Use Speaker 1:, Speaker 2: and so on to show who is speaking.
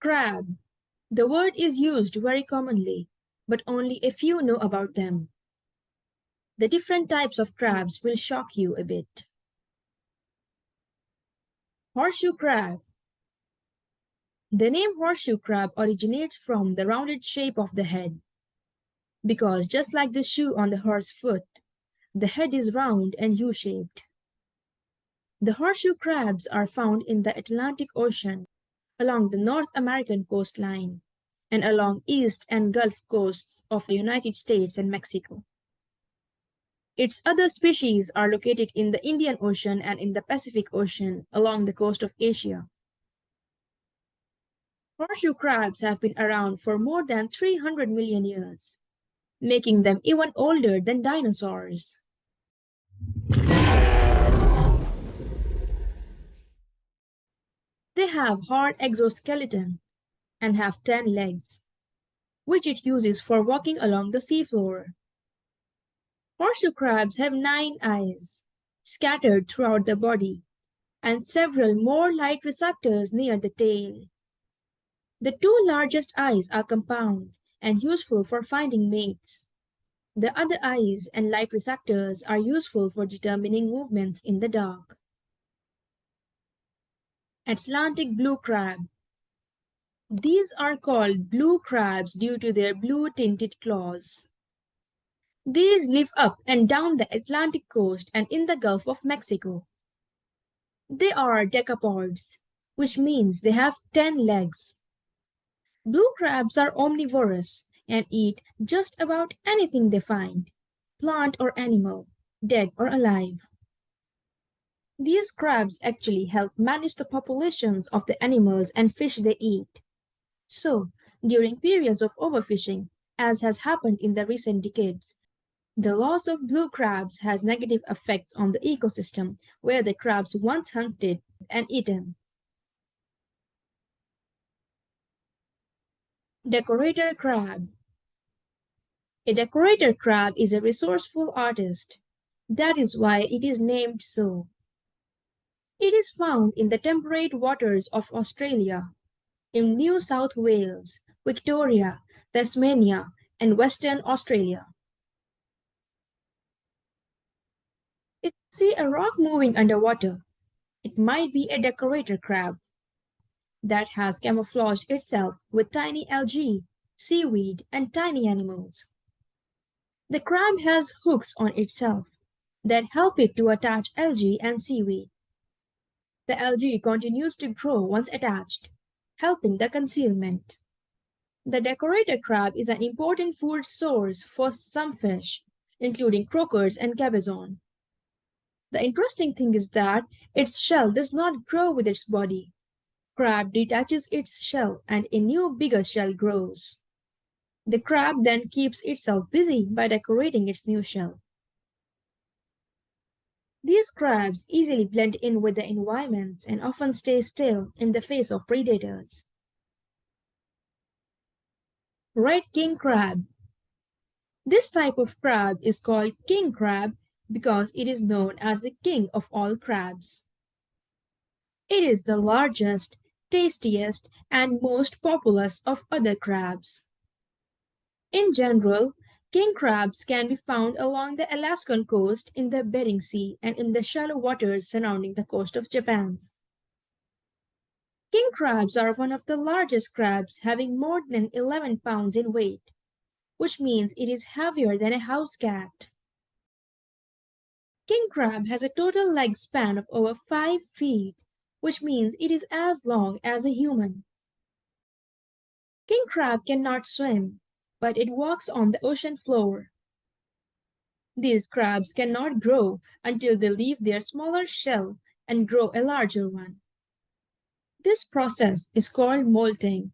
Speaker 1: Crab. The word is used very commonly, but only a few know about them. The different types of crabs will shock you a bit. Horseshoe crab. The name horseshoe crab originates from the rounded shape of the head, because just like the shoe on the horse's foot, the head is round and U-shaped. The horseshoe crabs are found in the Atlantic Ocean, along the North American coastline, and along east and Gulf coasts of the United States and Mexico. Its other species are located in the Indian Ocean and in the Pacific Ocean along the coast of Asia. Horseshoe crabs have been around for more than 300 million years, making them even older than dinosaurs. They have hard exoskeleton and have 10 legs, which it uses for walking along the seafloor. Horseshoe crabs have 9 eyes, scattered throughout the body, and several more light receptors near the tail. The 2 largest eyes are compound and useful for finding mates. The other eyes and light receptors are useful for determining movements in the dark. Atlantic blue crab. These are called blue crabs due to their blue tinted claws. These live up and down the Atlantic coast and in the Gulf of Mexico. They are decapods, which means they have 10 legs. Blue crabs are omnivorous and eat just about anything they find, plant or animal, dead or alive. These crabs actually help manage the populations of the animals and fish they eat. So, during periods of overfishing, as has happened in the recent decades, the loss of blue crabs has negative effects on the ecosystem where the crabs once hunted and eaten. Decorator crab. A decorator crab is a resourceful artist. That is why it is named so. It is found in the temperate waters of Australia, in New South Wales, Victoria, Tasmania, and Western Australia. If you see a rock moving underwater, it might be a decorator crab that has camouflaged itself with tiny algae, seaweed, and tiny animals. The crab has hooks on itself that help it to attach algae and seaweed. The algae continues to grow once attached, helping the concealment. The decorator crab is an important food source for some fish, including croakers and cabezon. The interesting thing is that its shell does not grow with its body. Crab detaches its shell and a new bigger shell grows. The crab then keeps itself busy by decorating its new shell. These crabs easily blend in with the environment and often stay still in the face of predators. Red king crab. This type of crab is called king crab because it is known as the king of all crabs. It is the largest, tastiest, and most populous of other crabs. In general, king crabs can be found along the Alaskan coast, in the Bering Sea, and in the shallow waters surrounding the coast of Japan. King crabs are one of the largest crabs, having more than 11 pounds in weight, which means it is heavier than a house cat. King crab has a total leg span of over 5 feet, which means it is as long as a human. King crab cannot swim, but it walks on the ocean floor. These crabs cannot grow until they leave their smaller shell and grow a larger one. This process is called molting.